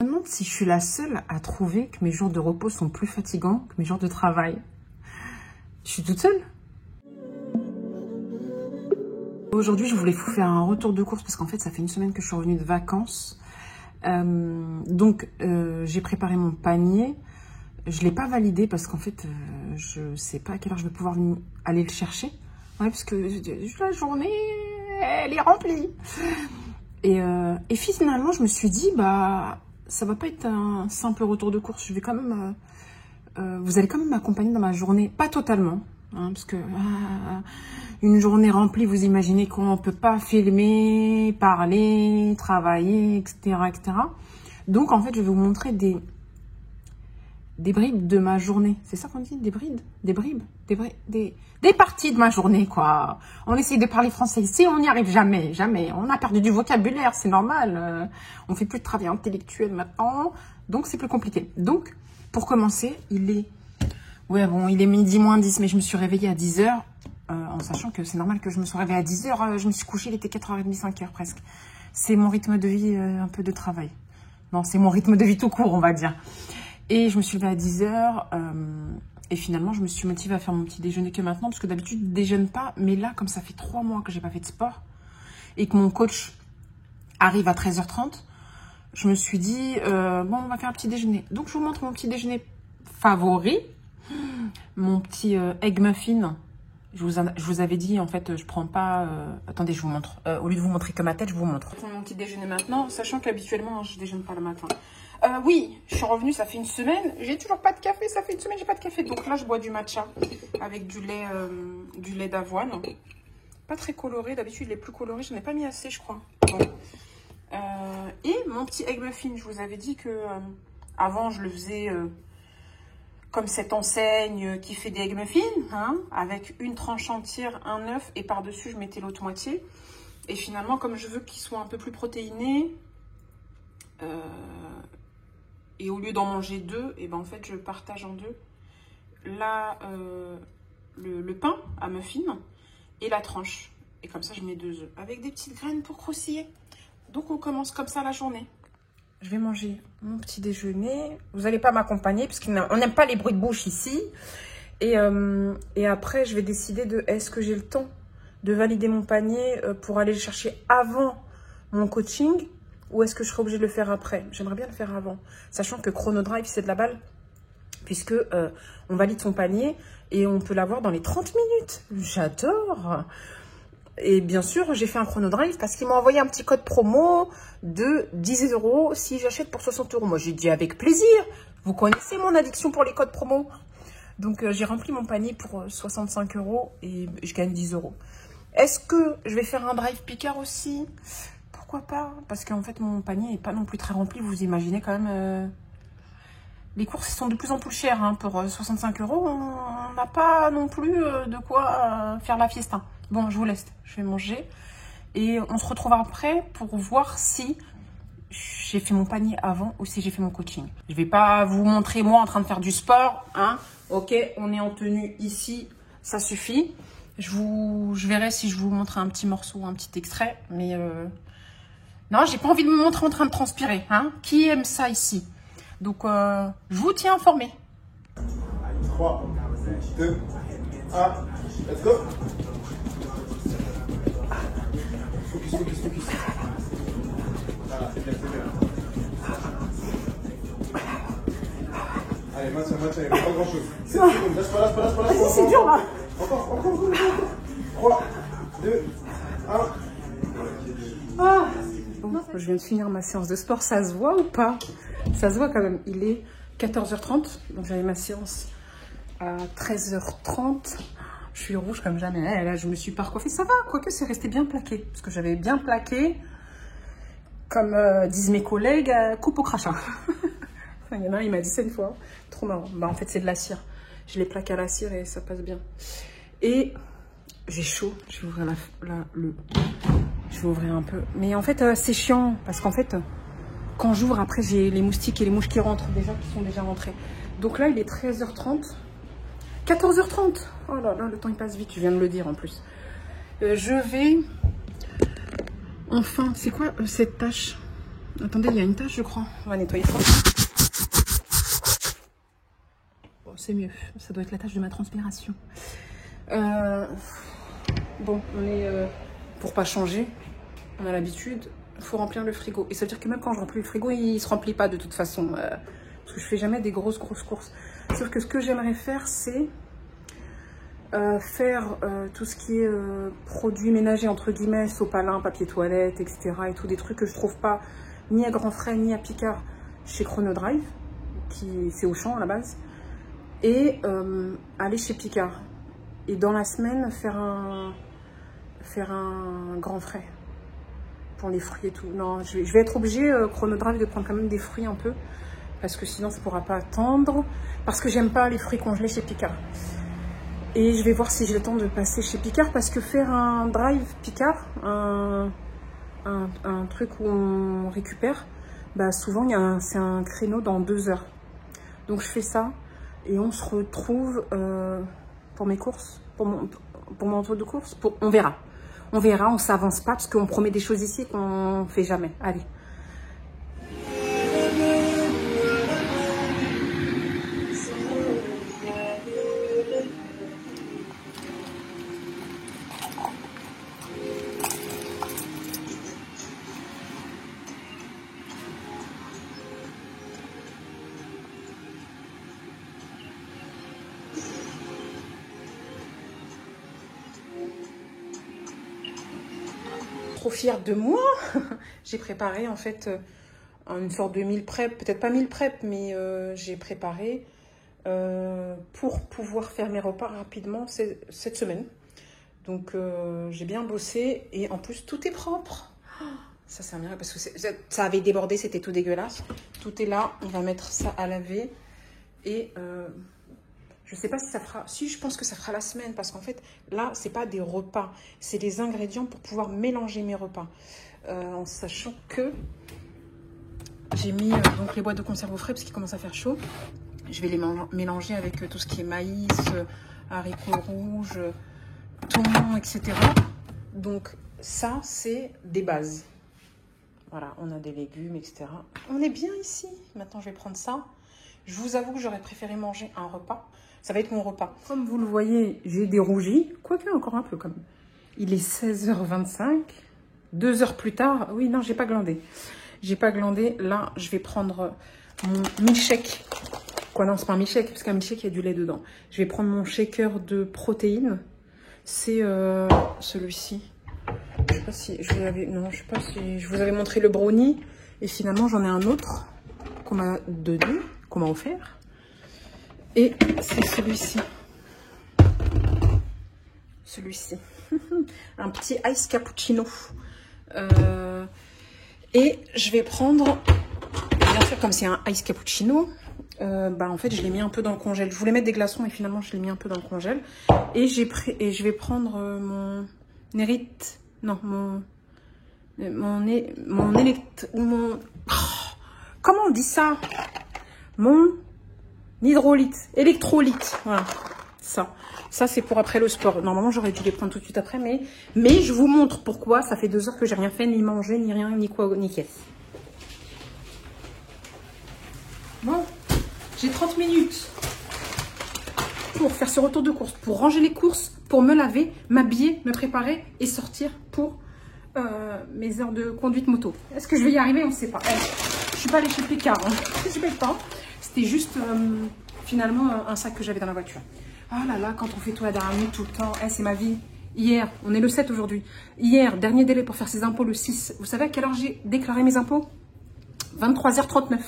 Je me demande si je suis la seule à trouver que mes jours de repos sont plus fatigants que mes jours de travail. Je suis toute seule. Aujourd'hui, je voulais vous faire un retour de course parce qu'en fait, ça fait une semaine que je suis revenue de vacances. J'ai préparé mon panier. Je ne l'ai pas validé parce qu'en fait, je ne sais pas à quelle heure je vais pouvoir aller le chercher. Ouais, parce que la journée, elle est remplie. Et finalement, je me suis dit, bah, ça va pas être un simple retour de course. Je vais quand même, vous allez quand même m'accompagner dans ma journée, pas totalement, hein, parce que une journée remplie, vous imaginez qu'on ne peut pas filmer, parler, travailler, etc., etc. Donc, en fait, je vais vous montrer des bribes de ma journée. C'est ça qu'on dit? Des parties de ma journée, quoi. On essaye de parler français ici, on n'y arrive jamais, jamais. On a perdu du vocabulaire, c'est normal. On fait plus de travail intellectuel maintenant, donc c'est plus compliqué. Donc, pour commencer, il est midi moins 10, mais je me suis réveillée à 10 h, en sachant que c'est normal que je me sois réveillée à 10 h. Je me suis couchée, il était 4h30, 5 h presque. C'est mon rythme de vie, un peu de travail. Non, c'est mon rythme de vie tout court, on va dire. Et je me suis levée à 10 h. Et finalement, je me suis motivée à faire mon petit déjeuner que maintenant. Parce que d'habitude, je ne déjeune pas. Mais là, comme ça fait 3 mois que je n'ai pas fait de sport. Et que mon coach arrive à 13h30. Je me suis dit, bon, on va faire un petit déjeuner. Donc, je vous montre mon petit déjeuner favori. Mon petit egg muffin. Je vous avais dit, en fait, je prends pas... attendez, je vous montre. Au lieu de vous montrer que ma tête, je vous montre. Je prends mon petit déjeuner maintenant. Sachant qu'habituellement, je ne déjeune pas le matin. Oui, je suis revenue, ça fait une semaine. J'ai toujours pas de café, ça fait une semaine, j'ai pas de café. Donc là, je bois du matcha avec du lait d'avoine. Pas très coloré, d'habitude, il est plus coloré. Je n'en ai pas mis assez, je crois. Bon. Et mon petit egg muffin, je vous avais dit que avant, je le faisais comme cette enseigne qui fait des egg muffins, hein, avec une tranche entière, un œuf, et par-dessus, je mettais l'autre moitié. Et finalement, comme je veux qu'il soit un peu plus protéiné, et au lieu d'en manger 2, et ben en fait je partage en 2 là le pain à muffin et la tranche. Et comme ça je mets 2 œufs avec des petites graines pour croustiller. Donc on commence comme ça la journée. Je vais manger mon petit déjeuner. Vous n'allez pas m'accompagner parce qu'on n'aime pas les bruits de bouche ici. Et après je vais décider de est-ce que j'ai le temps de valider mon panier pour aller le chercher avant mon coaching. Ou est-ce que je serai obligée de le faire après? J'aimerais bien le faire avant. Sachant que Chronodrive, c'est de la balle. Puisque on valide son panier et on peut l'avoir dans les 30 minutes. J'adore. Et bien sûr, j'ai fait un Chronodrive parce qu'il m'a envoyé un petit code promo de 10 € si j'achète pour 60 €. Moi, j'ai dit avec plaisir. Vous connaissez mon addiction pour les codes promo. Donc, j'ai rempli mon panier pour 65 € et je gagne 10 €. Est-ce que je vais faire un drive Picard aussi? Pourquoi pas? Parce qu'en fait, mon panier n'est pas non plus très rempli. Vous imaginez quand même... les courses sont de plus en plus chères. Hein. Pour 65 €, on n'a pas non plus de quoi faire la fiesta. Bon, je vous laisse. Je vais manger. Et on se retrouve après pour voir si j'ai fait mon panier avant ou si j'ai fait mon coaching. Je ne vais pas vous montrer moi en train de faire du sport. Hein. Ok, on est en tenue ici. Ça suffit. Je verrai si je vous montre un petit morceau, un petit extrait. Mais... non, j'ai pas envie de me montrer en train de transpirer. Hein. Qui aime ça ici? Donc, je vous tiens informé. 3, 2, 1, let's go. Focus. Voilà, c'est bien. Allez, maintiens, il n'y a pas grand chose. C'est bon, lâche pas. Vas-y, c'est dur là. Encore. 3, 2, 1. Ah. Bon, je viens de finir ma séance de sport, ça se voit ou pas? Ça se voit quand même, il est 14h30, donc j'avais ma séance à 13h30. Je suis rouge comme jamais, là je me suis pas recoiffée, ça va, quoique c'est resté bien plaqué, parce que j'avais bien plaqué, comme disent mes collègues, coupe au crachat. Il y en a un, il m'a dit ça une fois, trop marrant. Bah en fait c'est de la cire, je l'ai plaqué à la cire et ça passe bien. Et j'ai chaud, je vais ouvrir je vais ouvrir un peu. Mais en fait, c'est chiant. Parce qu'en fait, quand j'ouvre, après, j'ai les moustiques et les mouches qui rentrent déjà, qui sont déjà rentrées. Donc là, il est 13h30. 14h30. Oh là là, le temps, il passe vite. Je viens de le dire, en plus. Je vais... Enfin, c'est quoi cette tâche? Attendez, il y a une tache, je crois. On va nettoyer ça. Bon, c'est mieux. Ça doit être la tache de ma transpiration. Bon, on est... pour pas changer, on a l'habitude, il faut remplir le frigo. Et ça veut dire que même quand je remplis le frigo, il se remplit pas de toute façon. Parce que je fais jamais des grosses courses. Sauf que ce que j'aimerais faire, c'est faire tout ce qui est produits ménagers, entre guillemets, sopalin, papier toilette, etc. Et tout, des trucs que je trouve pas ni à Grand Frais, ni à Picard chez Chronodrive, qui c'est Auchan à la base. Et aller chez Picard. Et dans la semaine, faire un Grand Frais pour les fruits et tout. Non, je vais être obligée, Chronodrive, de prendre quand même des fruits un peu. Parce que sinon, ça ne pourra pas attendre. Parce que j'aime pas les fruits congelés chez Picard. Et je vais voir si j'ai le temps de passer chez Picard. Parce que faire un drive Picard, un truc où on récupère, bah souvent, c'est un créneau dans 2 heures. Donc, je fais ça. Et on se retrouve pour mes courses, pour mon tour de course. On verra. On verra, on s'avance pas parce qu'on promet des choses ici qu'on fait jamais. Allez. Trop fière de moi. J'ai préparé en fait une sorte de meal prep, peut-être pas meal prep, mais j'ai préparé pour pouvoir faire mes repas rapidement cette semaine. Donc j'ai bien bossé et en plus tout est propre. Ça c'est un miracle parce que ça avait débordé, c'était tout dégueulasse. Tout est là, on va mettre ça à laver et je sais pas si ça fera... Si, je pense que ça fera la semaine. Parce qu'en fait, là, c'est pas des repas. C'est des ingrédients pour pouvoir mélanger mes repas. En sachant que j'ai mis donc les boîtes de conserve au frais parce qu'il commence à faire chaud. Je vais les mélanger avec tout ce qui est maïs, haricots rouges, thon, etc. Donc, ça, c'est des bases. Voilà, on a des légumes, etc. On est bien ici. Maintenant, je vais prendre ça. Je vous avoue que j'aurais préféré manger un repas. Ça va être mon repas. Comme vous le voyez, j'ai des rougis. Quoique, encore un peu quand même. Il est 16h25. 2 heures plus tard. Oui, non, j'ai pas glandé. J'ai pas glandé. Là, je vais prendre mon milkshake. Quoi, non, c'est pas un milkshake, parce qu'un milkshake, il y a du lait dedans. Je vais prendre mon shaker de protéines. C'est celui-ci. Je sais pas si je vous avais... Non, je sais pas si je vous avais montré le brownie. Et finalement, j'en ai un autre qu'on m'a donné, qu'on m'a offert. Et c'est celui-ci. Celui-ci. Un petit ice cappuccino. Et je vais prendre... Bien sûr, comme c'est un ice cappuccino, bah en fait, je l'ai mis un peu dans le congèle. Je voulais mettre des glaçons et finalement, je l'ai mis un peu dans le congèle. Et je vais prendre mon Nérite... Non, comment on dit ça? Mon hydrolyte, électrolyte, voilà, ça c'est pour après le sport. Normalement j'aurais dû les prendre tout de suite après, mais je vous montre pourquoi. Ça fait 2 heures que j'ai rien fait, ni manger, ni rien, ni quoi, ni caisse. Bon, j'ai 30 minutes pour faire ce retour de course, pour ranger les courses, pour me laver, m'habiller, me préparer et sortir pour mes heures de conduite moto. Est-ce que je vais y arriver? On ne sait pas. Je suis pas allée chez Picard, hein. Je vais pas. C'était juste finalement un sac que j'avais dans la voiture. Oh là là, quand on fait tout à dernière minute tout le temps, c'est ma vie. Hier, on est le 7 aujourd'hui. Hier, dernier délai pour faire ses impôts le 6. Vous savez à quelle heure j'ai déclaré mes impôts? 23h39.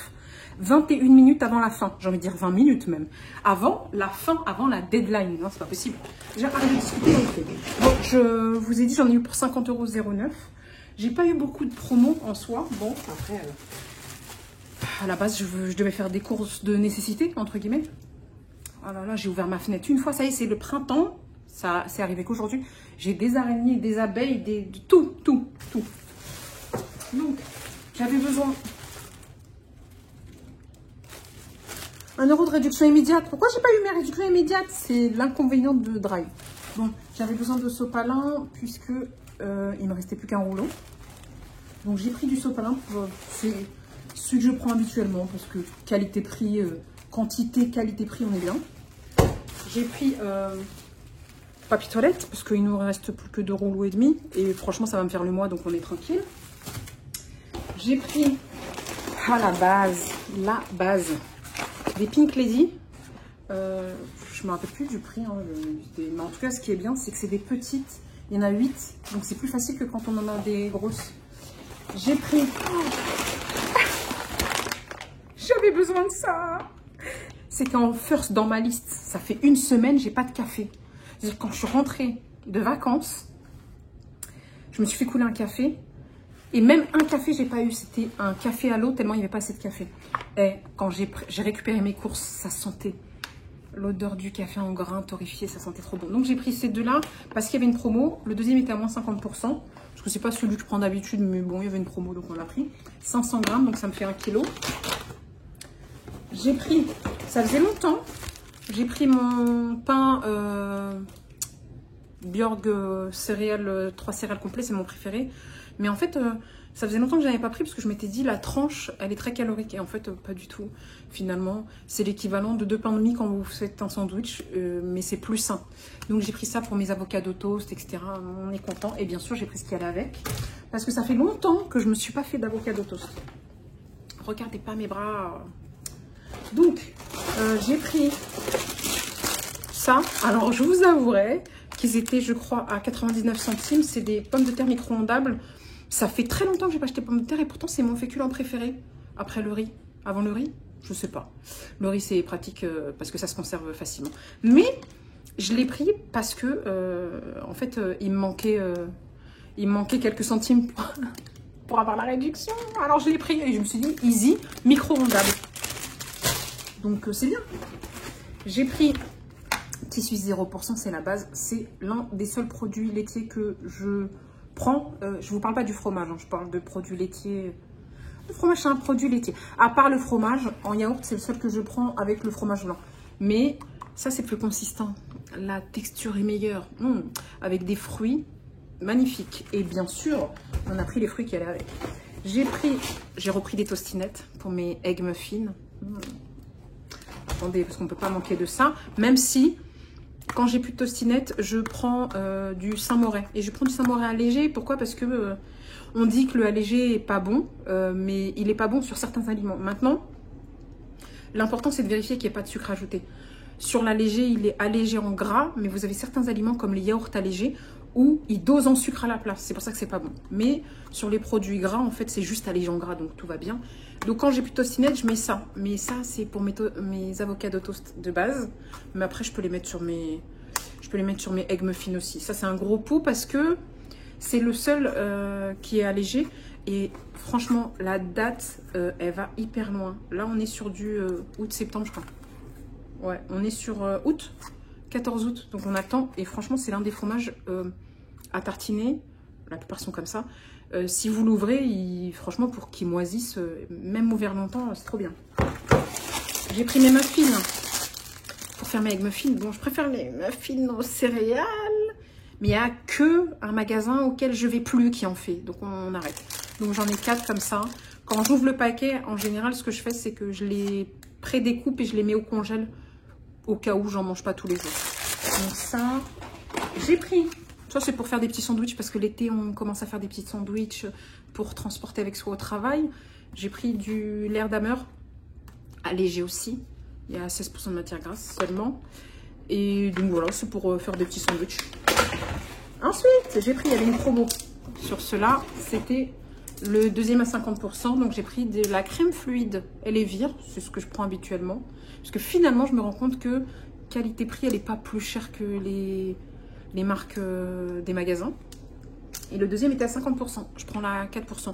21 minutes avant la fin. J'ai envie de dire 20 minutes même. Avant la fin, avant la deadline. Non, c'est pas possible. J'ai arrêté de discuter. Bon, je vous ai dit, j'en ai eu pour 50,09 €. J'ai pas eu beaucoup de promos en soi. Bon, après, à la base, je devais faire des courses de nécessité, entre guillemets. Oh là là, j'ai ouvert ma fenêtre une fois. Ça y est, c'est le printemps. Ça, c'est arrivé qu'aujourd'hui. J'ai des araignées, des abeilles, tout. Donc, j'avais besoin... 1 € de réduction immédiate. Pourquoi j'ai pas eu mes réductions immédiates? C'est l'inconvénient de Drive. Bon, j'avais besoin de sopalin puisque il me restait plus qu'un rouleau. Donc j'ai pris du sopalin, c'est celui que je prends habituellement parce que qualité-prix, quantité, qualité-prix, on est bien. J'ai pris papier toilette parce qu'il nous reste plus que 2 rouleaux et demi et franchement ça va me faire le mois donc on est tranquille. J'ai pris la base des Pink Lady. Je me rappelle plus du prix, hein, mais en tout cas ce qui est bien c'est que c'est des petites, il y en a 8 donc c'est plus facile que quand on en a des grosses. J'ai pris, j'avais besoin de ça, c'était en first dans ma liste, ça fait 1 semaine j'ai pas de café. C'est-à-dire quand je suis rentrée de vacances, je me suis fait couler un café et même un café j'ai pas eu, c'était un café à l'eau tellement il n'y avait pas assez de café. Et quand j'ai récupéré mes courses, ça sentait l'odeur du café en grain torréfié, ça sentait trop bon. Donc j'ai pris ces deux-là parce qu'il y avait une promo. Le deuxième était à moins 50%. Parce que c'est pas celui que je prends d'habitude, mais bon, il y avait une promo, donc on l'a pris. 500 grammes, donc ça me fait 1 kg. J'ai pris, ça faisait longtemps, j'ai pris mon pain Björg céréales, 3 céréales complets, c'est mon préféré. Mais en fait, ça faisait longtemps que je n'avais pas pris parce que je m'étais dit la tranche, elle est très calorique. Et en fait, pas du tout. Finalement, c'est l'équivalent de 2 pains de mie quand vous faites un sandwich, mais c'est plus sain. Donc j'ai pris ça pour mes avocados toast, etc. On est content. Et bien sûr, j'ai pris ce qu'il y allait avec. Parce que ça fait longtemps que je ne me suis pas fait d'avocado toast. Regardez pas mes bras. Donc, j'ai pris ça. Alors, je vous avouerai qu'ils étaient, je crois, à 99 centimes. C'est des pommes de terre micro-ondables. Ça fait très longtemps que je n'ai pas acheté pommes de terre et pourtant, c'est mon féculent préféré. Après le riz. Avant le riz, je sais pas. Le riz, c'est pratique parce que ça se conserve facilement. Mais je l'ai pris parce que, en fait, il me manquait quelques centimes pour avoir la réduction. Alors, je l'ai pris et je me suis dit, easy, micro-ondable. Donc, c'est bien. J'ai pris tissu 0%, c'est la base. C'est l'un des seuls produits laitiers que je prends. Je vous parle pas du fromage, hein, je parle de produits laitiers. Le fromage, c'est un produit laitier. À part le fromage, en yaourt, c'est le seul que je prends avec le fromage blanc. Mais ça, c'est plus consistant. La texture est meilleure. Avec des fruits magnifiques. Et bien sûr, on a pris les fruits qui allaient avec. J'ai repris des tostinettes pour mes egg muffins. Attendez, parce qu'on ne peut pas manquer de ça. Même si, quand j'ai plus de tostinettes, je prends du Saint-Moret. Et je prends du Saint-Moret allégé. Pourquoi? Parce que on dit que le allégé est pas bon, mais il est pas bon sur certains aliments. Maintenant, l'important, c'est de vérifier qu'il n'y ait pas de sucre ajouté. Sur l'allégé, il est allégé en gras, mais vous avez certains aliments comme les yaourts allégés où ils dosent en sucre à la place. C'est pour ça que c'est pas bon. Mais sur les produits gras, en fait, c'est juste allégé en gras, donc tout va bien. Donc quand j'ai plus de tostinettes, je mets ça. Mais ça, c'est pour mes avocados toast de base. Mais après, je peux les mettre sur mes egg muffins aussi. Ça, c'est un gros pot parce que c'est le seul qui est allégé. Et franchement, la date, elle va hyper loin. Là, on est sur du août-septembre, je crois. Ouais, on est sur août, 14 août. Donc, on attend. Et franchement, c'est l'un des fromages à tartiner. La plupart sont comme ça. Si vous l'ouvrez, franchement, pour qu'il moisisse, même ouvert longtemps, c'est trop bien. J'ai pris mes muffins pour faire mes egg muffins. Bon, je préfère les muffins aux céréales. Mais il n'y a que un magasin auquel je vais plus qui en fait. Donc, on arrête. Donc, j'en ai 4 comme ça. Quand j'ouvre le paquet, en général, ce que je fais, c'est que je les pré-découpe et je les mets au congèle au cas où j'en mange pas tous les jours. Donc, ça, j'ai pris. Ça, c'est pour faire des petits sandwichs parce que l'été, on commence à faire des petits sandwichs pour transporter avec soi au travail. J'ai pris du lait d'Hammer, allégé aussi. Il y a 16% de matière grasse seulement. Et donc voilà, c'est pour faire des petits sandwichs. Ensuite, j'ai pris, il y avait une promo sur cela. C'était le deuxième à 50%. Donc j'ai pris de la crème fluide Elevir. C'est ce que je prends habituellement. Parce que finalement, je me rends compte que qualité-prix, elle n'est pas plus chère que les marques des magasins. Et le deuxième était à 50%. Je prends la 4%.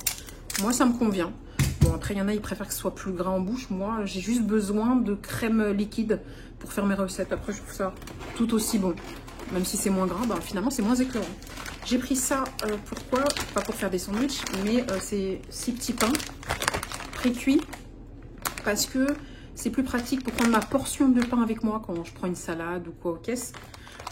Moi, ça me convient. Bon, après, il y en a, ils préfèrent que ce soit plus gras en bouche. Moi, j'ai juste besoin de crème liquide pour faire mes recettes. Après, je trouve ça tout aussi bon. Même si c'est moins gras, bah, finalement, c'est moins écœurant. J'ai pris ça, pourquoi? Pas pour faire des sandwichs, mais c'est 6 petits pains pré-cuits. Parce que c'est plus pratique pour prendre ma portion de pain avec moi quand je prends une salade ou quoi aux caisses.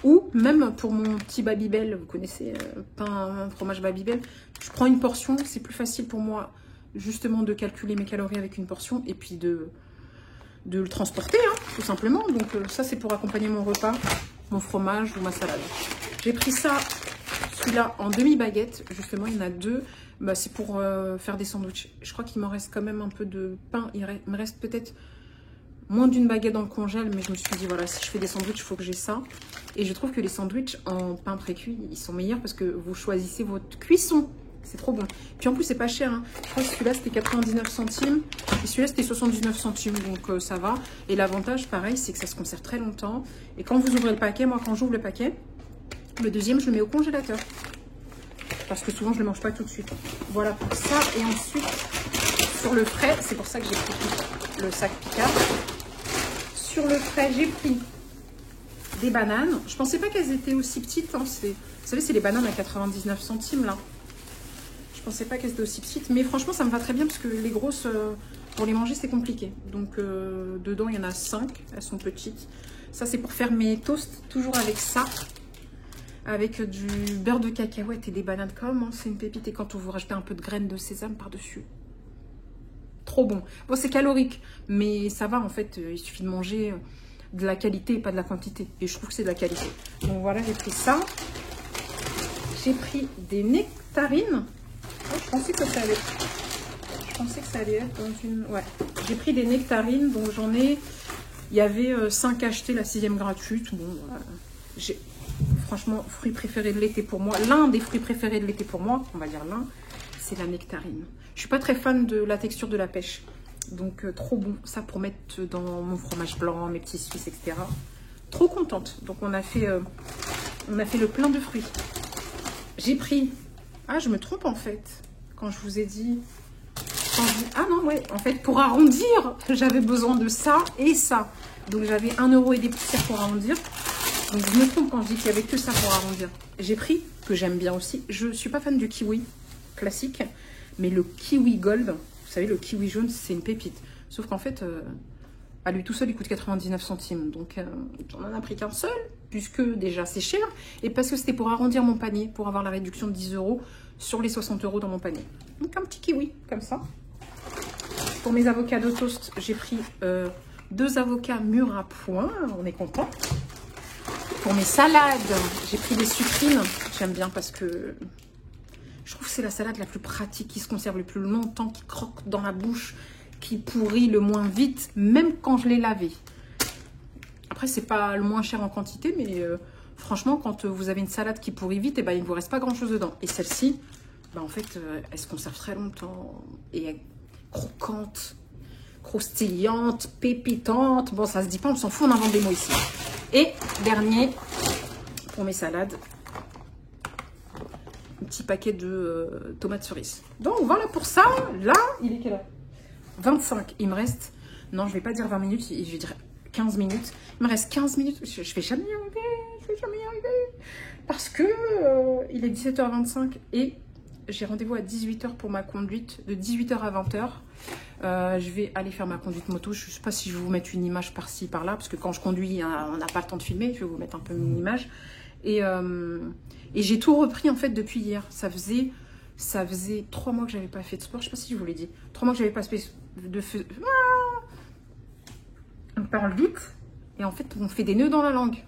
Ou même pour mon petit Babybel, vous connaissez, pain, fromage Babybel, je prends une portion, c'est plus facile pour moi justement de calculer mes calories avec une portion et puis de le transporter, hein, tout simplement. Donc ça, c'est pour accompagner mon repas, mon fromage ou ma salade. J'ai pris ça, celui-là, en demi-baguette. Justement, il y en a deux. Bah, c'est pour faire des sandwichs. Je crois qu'il m'en reste quand même un peu de pain. Il me reste peut-être moins d'une baguette dans le congèle, mais je me suis dit, voilà, si je fais des sandwichs, il faut que j'ai ça. Et je trouve que les sandwichs en pain pré-cuit, ils sont meilleurs parce que vous choisissez votre cuisson. C'est trop bon. Puis en plus, c'est pas cher. Hein. Je crois que celui-là, c'était 99 centimes. Et celui-là, c'était 79 centimes. Donc, ça va. Et l'avantage, pareil, c'est que ça se conserve très longtemps. Et quand vous ouvrez le paquet, moi, quand j'ouvre le paquet, le deuxième, je le mets au congélateur. Parce que souvent, je ne le mange pas tout de suite. Voilà pour ça. Et ensuite, sur le frais, c'est pour ça que j'ai pris le sac Picard. Sur le frais, j'ai pris des bananes. Je pensais pas qu'elles étaient aussi petites. Hein. Vous savez, c'est les bananes à 99 centimes, là. Je pensais pas qu'elles étaient aussi petites. Mais franchement, ça me va très bien parce que les grosses, pour les manger, c'est compliqué. Donc, dedans, il y en a 5. Elles sont petites. Ça, c'est pour faire mes toasts. Toujours avec ça. Avec du beurre de cacahuète et des bananes comme. Hein, c'est une pépite. Et quand vous rajoutez un peu de graines de sésame par-dessus. Trop bon. Bon, c'est calorique. Mais ça va, en fait. Il suffit de manger de la qualité et pas de la quantité. Et je trouve que c'est de la qualité. Donc, voilà, j'ai pris ça. J'ai pris des nectarines. Oh, je pensais que ça allait être dans une... Ouais. J'ai pris des nectarines, donc j'en ai... Il y avait 5 achetés, la 6e gratuite. Bon, j'ai... Franchement, fruit préféré de l'été pour moi. L'un des fruits préférés de l'été pour moi, on va dire l'un, c'est la nectarine. Je suis pas très fan de la texture de la pêche. Donc, trop bon. Ça pour mettre dans mon fromage blanc, mes petits suisses, etc. Trop contente. Donc, on a fait le plein de fruits. J'ai pris... Ah, je me trompe en fait. Quand je vous ai dit... Ah non, ouais. En fait, pour arrondir, j'avais besoin de ça et ça. Donc, j'avais 1 € et des poussières pour arrondir. Donc, je me trompe quand je dis qu'il n'y avait que ça pour arrondir. J'ai pris, que j'aime bien aussi. Je ne suis pas fan du kiwi classique. Mais le kiwi gold, vous savez, le kiwi jaune, c'est une pépite. Sauf qu'en fait, à lui tout seul, il coûte 99 centimes. Donc, j'en ai pris qu'un seul. Puisque déjà c'est cher, et parce que c'était pour arrondir mon panier, pour avoir la réduction de 10 € sur les 60 € dans mon panier. Donc un petit kiwi, comme ça. Pour mes avocats de toast, j'ai pris 2 avocats mûrs à point, on est content. Pour mes salades, j'ai pris des sucrines, j'aime bien parce que je trouve que c'est la salade la plus pratique, qui se conserve le plus longtemps, qui croque dans la bouche, qui pourrit le moins vite, même quand je l'ai lavé. Après, c'est pas le moins cher en quantité, mais franchement, quand vous avez une salade qui pourrit vite, et ben, il ne vous reste pas grand-chose dedans. Et celle-ci, ben, en fait, elle se conserve très longtemps. Et elle est croquante, croustillante, pépitante. Bon, ça se dit pas, on s'en fout, on invente des mots ici. Et dernier, pour mes salades, un petit paquet de tomates cerises. Donc, voilà pour ça. Là, il est quelle heure? 25. Il me reste... Non, je vais pas dire 20 minutes, je vais dire... 15 minutes. Il me reste 15 minutes. Je vais jamais y arriver. Je vais jamais y arriver. Parce que il est 17h25 et j'ai rendez-vous à 18h pour ma conduite. De 18h à 20h. Je vais aller faire ma conduite moto. Je ne sais pas si je vais vous mettre une image par-ci, par-là. Parce que quand je conduis, on n'a pas le temps de filmer. Je vais vous mettre un peu une image. Et j'ai tout repris en fait depuis hier. Ça faisait 3 mois que j'avais pas fait de sport. Je ne sais pas si je vous l'ai dit. 3 mois que j'avais pas fait de... On parle vite et en fait on fait des nœuds dans la langue.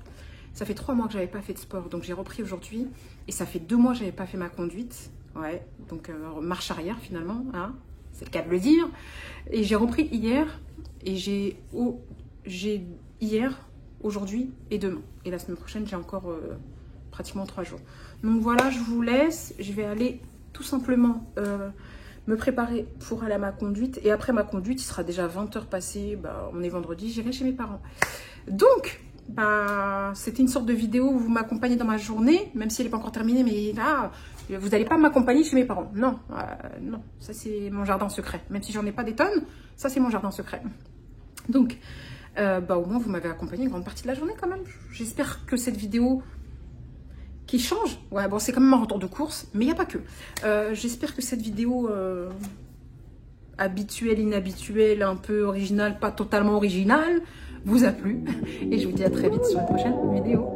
Ça fait 3 mois que j'avais pas fait de sport, donc j'ai repris aujourd'hui et ça fait 2 mois que j'avais pas fait ma conduite. Ouais, donc marche arrière finalement, hein, c'est le cas de le dire. Et j'ai repris hier et j'ai hier, aujourd'hui et demain. Et la semaine prochaine j'ai encore pratiquement 3 jours. Donc voilà, je vous laisse. Je vais aller tout simplement me préparer pour aller à ma conduite. Et après ma conduite, il sera déjà 20h passées. Bah, on est vendredi, j'irai chez mes parents. Donc, bah, c'était une sorte de vidéo où vous m'accompagnez dans ma journée, même si elle n'est pas encore terminée. Mais là, vous n'allez pas m'accompagner chez mes parents. Non, non, ça c'est mon jardin secret. Même si j'en ai pas des tonnes, ça c'est mon jardin secret. Donc, bah, au moins vous m'avez accompagné une grande partie de la journée quand même. J'espère que cette vidéo... qui change. Ouais, bon, c'est quand même un retour de course, mais il n'y a pas que. J'espère que cette vidéo habituelle, inhabituelle, un peu originale, pas totalement originale, vous a plu. Et je vous dis à très vite sur la prochaine vidéo.